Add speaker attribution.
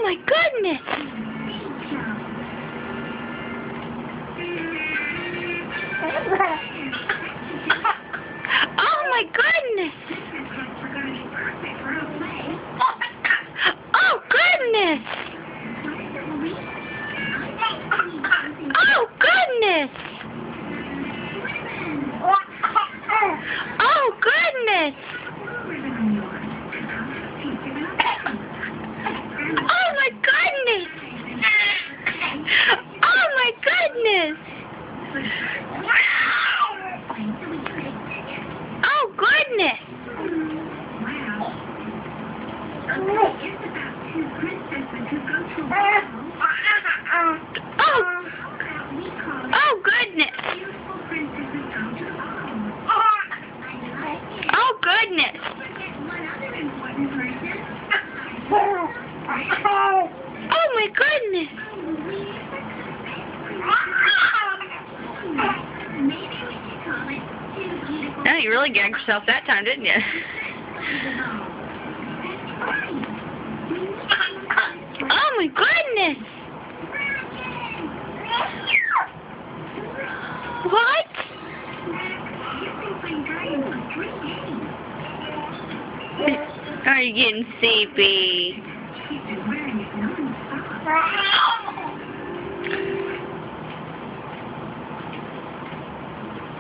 Speaker 1: my goodness! Oh my goodness! Oh goodness! Oh goodness! Oh goodness! Oh my goodness! Oh my goodness! Oh goodness! Oh goodness! Oh goodness! Oh my goodness! Oh, you really gagged yourself that time, didn't you? Oh my goodness! What? Are you getting sleepy?